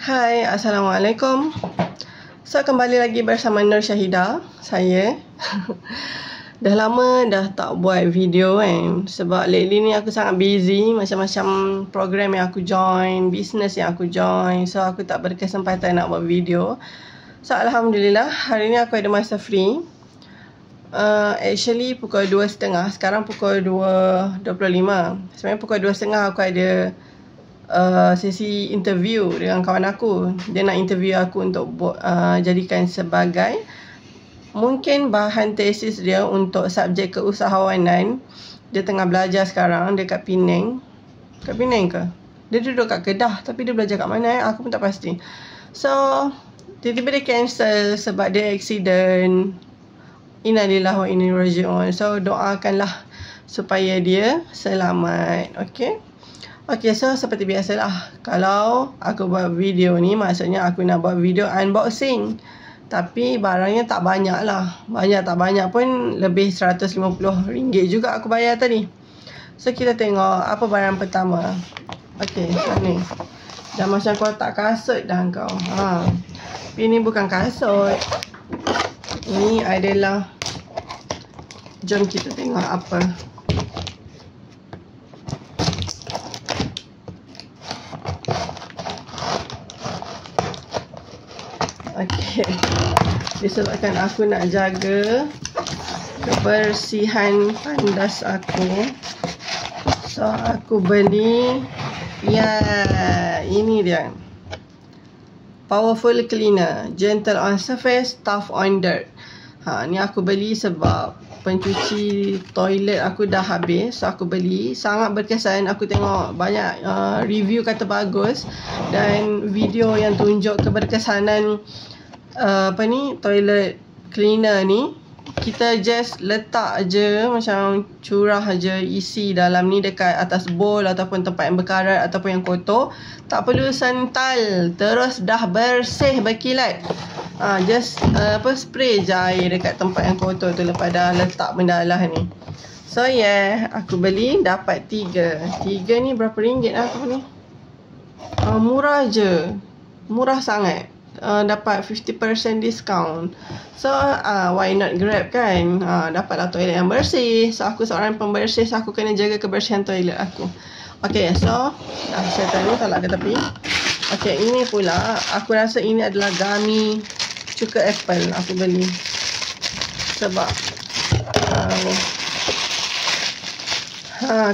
Hai, Assalamualaikum. So, kembali lagi bersama Nur Syahidah. Saya dah lama dah tak buat video kan. Sebab lately ni aku sangat busy. Macam-macam program yang aku join, business yang aku join. So, aku tak berkesempatan nak buat video. So, Alhamdulillah hari ni aku ada masa free. Actually pukul 2.30. Sekarang pukul 2.25. Sebenarnya pukul 2.30 aku ada sesi interview dengan kawan aku. Dia nak interview aku untuk jadikan sebagai mungkin bahan tesis dia untuk subjek keusahawanan. Dia tengah belajar sekarang dekat Penang. Kat Penang ke? Dia duduk kat Kedah tapi dia belajar kat mana aku pun tak pasti. So tiba-tiba dia cancel sebab dia accident. Innalillahi wa inna ilaihi raji'un. So doakanlah supaya dia selamat. Okay, so seperti biasalah, kalau aku buat video ni, maksudnya aku nak buat video unboxing. Tapi barangnya tak banyak lah. Tak banyak pun lebih RM150 juga aku bayar tadi. So kita tengok apa barang pertama. Okay, so ni dah macam kotak kasut dah kau. Tapi ni bukan kasut. Ini adalah, jom kita tengok apa. Okay, disebabkan aku nak jaga kebersihan tandas aku, so aku beli ini dia, powerful cleaner, gentle on surface, tough on dirt. Ni aku beli sebab pencuci toilet aku dah habis. So aku beli, sangat berkesan. Aku tengok banyak review kata bagus, dan video yang tunjuk keberkesanan toilet cleaner ni. Kita just letak je, macam curah je isi dalam ni dekat atas bowl ataupun tempat yang berkarat ataupun yang kotor. Tak perlu sental, terus dah bersih berkilat. Just spray je air dekat tempat yang kotor tu lepas dah letak benda lah ni. So aku beli dapat 3 ni berapa ringgit aku ni? Murah je, murah sangat. Dapat 50% discount. So why not grab kan? Dapatlah toilet yang bersih. So aku seorang pembersih, so aku kena jaga kebersihan toilet aku. Okay, so saya ni tak ke tepi. Okay, ini pula aku rasa ini adalah gummy cuka apple aku beli. Sebab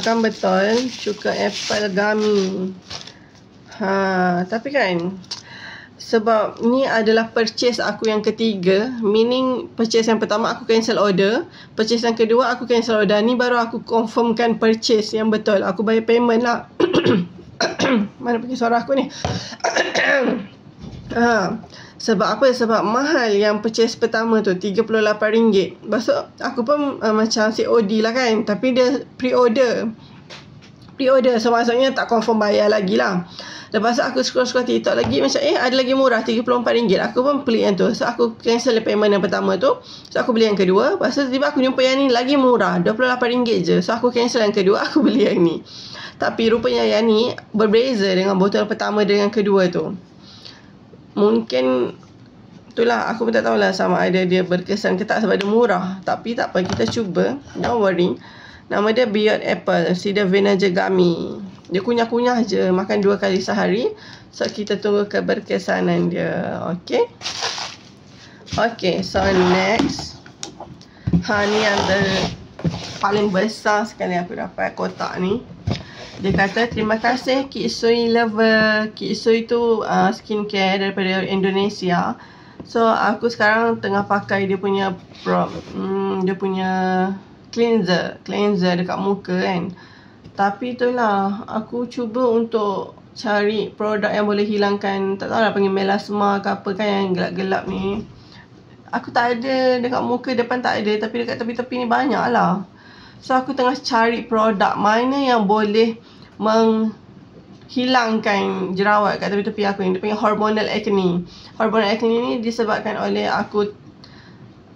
kan betul cuka apple gummy. Tapi kan, sebab ni adalah purchase aku yang ketiga. Meaning purchase yang pertama aku cancel order, purchase yang kedua aku cancel order. Ni baru aku confirmkan purchase yang betul. Aku bayar payment lah. Mana pergi suara aku ni? Sebab apa? Sebab mahal yang purchase pertama tu, RM38. Maksud aku pun macam COD lah kan, tapi dia pre-order. So maksudnya tak confirm bayar lagi lah. Lepas tu aku scroll TikTok lagi, macam ada lagi murah RM34. Aku pun pelik yang tu. So aku cancel payment yang pertama tu. So aku beli yang kedua. Lepas tu tiba aku jumpa yang ni lagi murah, RM28 je. So aku cancel yang kedua, aku beli yang ni. Tapi rupanya yang ni berbeza dengan botol pertama dengan kedua tu. Mungkin itulah, aku pun tak tahulah sama ada dia berkesan ke tak sebab dia murah. Tapi tak apa, kita cuba. Don't worry. Nama dia Beyond Apple Cider Vinegar Gummy. Dia kunyah-kunyah je, makan 2 kali sehari. So kita tunggu keberkesanan dia. Okay, so next, ni yang paling besar sekali aku dapat kotak ni. Dia kata terima kasih Kik Sui Lover. Kik Sui tu skincare daripada Indonesia. So aku sekarang tengah pakai dia punya dia punya cleanser dekat muka kan. Tapi itulah, aku cuba untuk cari produk yang boleh hilangkan, tak tahu lah panggil melasma ke apa kan, yang gelap-gelap ni. Aku tak ada dekat muka depan, tak ada, tapi dekat tepi-tepi ni banyak lah. So aku tengah cari produk mana yang boleh menghilangkan jerawat kat tepi-tepi aku ni. Dia panggil hormonal acne. Hormonal acne ni disebabkan oleh aku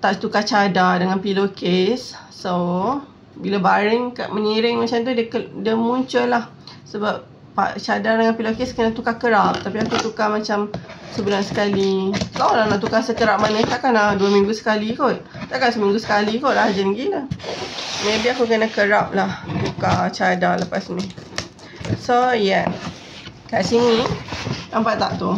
tak tukar cadar dengan pillowcase. So bila baring menyiring macam tu, dia muncul lah. Sebab cadar dengan pillowcase kena tukar kerap. Tapi aku tukar macam sebulan sekali. Tahu lah nak tukar sekerap mana. Takkan lah 2 minggu sekali kot. Takkan seminggu sekali kot. Rajin gila. Maybe aku kena kerap lah tukar cadar lepas ni. So yeah, kat sini nampak tak tu,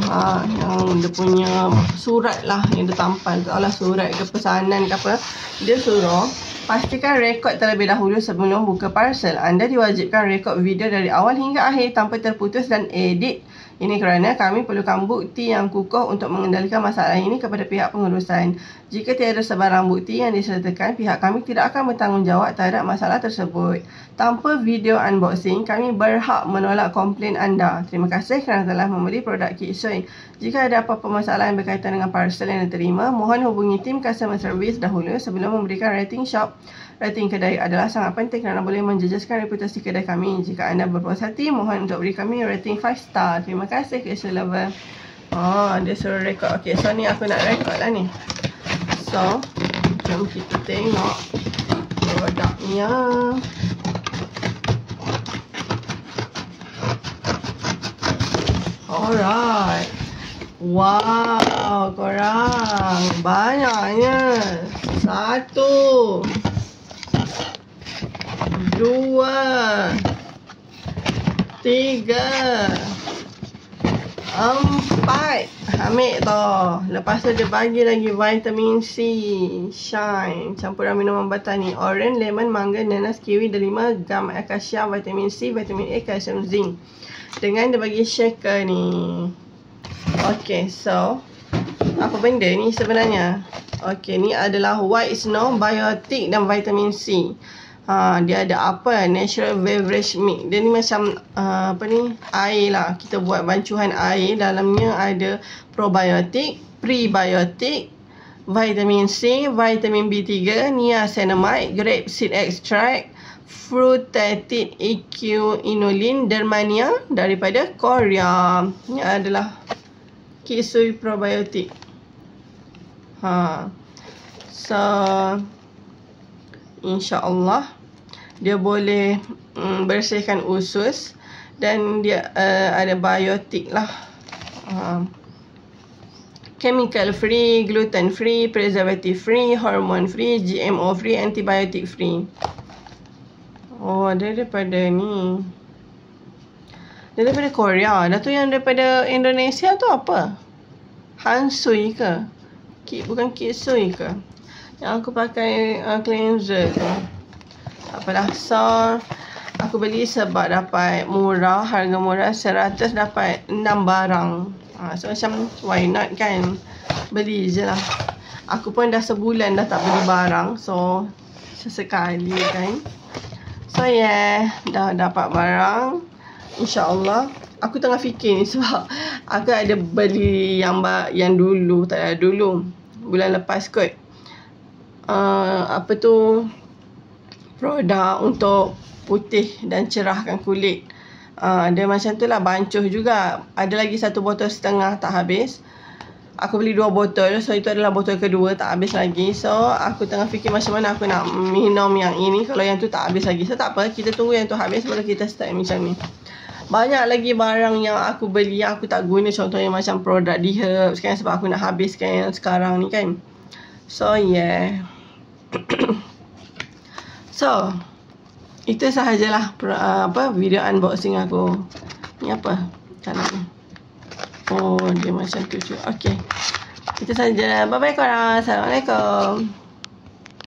yang dia punya surat lah yang dia tampal. Tak lah surat ke pesanan ke apa. Dia suruh pastikan rekod terlebih dahulu sebelum buka parcel. Anda diwajibkan rekod video dari awal hingga akhir tanpa terputus dan edit. Ini kerana kami perlukan bukti yang kukuh untuk mengendalikan masalah ini kepada pihak pengurusan. Jika tiada sebarang bukti yang disertakan, pihak kami tidak akan bertanggungjawab terhadap masalah tersebut. Tanpa video unboxing, kami berhak menolak komplain anda. Terima kasih kerana telah membeli produk KidSoy. Jika ada apa-apa masalah yang berkaitan dengan parcel yang diterima, mohon hubungi tim customer service dahulu sebelum memberikan rating shop. Rating kedai adalah sangat penting kerana boleh menjejaskan reputasi kedai kami. Jika anda berpuas hati, mohon untuk beri kami rating 5 star. Terima kasih KidSoy Lover. Dia suruh rekod. Okay, so ni aku nak rekod lah ni. So, jom kita tengok produknya. Alright. Wow, korang. Banyaknya. 1, 2, 3, 4. Ambil tu. Lepas tu dia bagi lagi vitamin C, shine, campuran minuman batani, orange, lemon, mangga, nanas, kiwi, delima, gam akasia, vitamin C, vitamin A, kalsium, zinc. Dengan dia bagi shaker ni. Okay, so apa benda ni sebenarnya? Okay, ni adalah white snow, biotic dan vitamin C. Dia ada apa? Natural beverage mix. Dia ni macam apa ni? Air lah. Kita buat bancuhan air. Dalamnya ada probiotik, prebiotik, vitamin C, vitamin B3, niacinamide, grape seed extract, fructose, EQ, inulin, dermania daripada Korea. Ini adalah KidSoy probiotik. So InsyaAllah dia boleh bersihkan usus. Dan dia ada biotik lah, chemical free, gluten free, preservative free, hormone free, GMO free, antibiotic free. Dia daripada ni. Dia daripada Korea. Dah tu yang daripada Indonesia tu apa? Hansui ke? Bukan KidSoy ke? Yang aku pakai cleanser tu. Tak apalah. So aku beli sebab dapat murah. Harga murah 100 dapat 6 barang. So macam why not kan? Beli je lah. Aku pun dah sebulan dah tak beli barang. So sesekali kan. So yeah, dah dapat barang. InsyaAllah. Aku tengah fikir ni sebab aku ada beli yang dulu. Tak ada dulu. Bulan lepas kot. Apa tu, produk untuk putih dan cerahkan kulit. Dia macam tu lah, bancuh juga. Ada lagi 1 botol setengah tak habis. Aku beli 2 botol. So itu adalah botol kedua, tak habis lagi. So aku tengah fikir macam mana aku nak minum yang ini kalau yang tu tak habis lagi. So tak apa, kita tunggu yang tu habis baru kita start macam ni. Banyak lagi barang yang aku beli yang aku tak guna. Contohnya macam produk D-Herbs kan, sebab aku nak habiskan yang sekarang ni kan. So yeah. So itu sahajalah video unboxing aku. Ni apa? Kanan ni. Dia macam tu. Okay, itu sahaja. Bye bye korang. Assalamualaikum.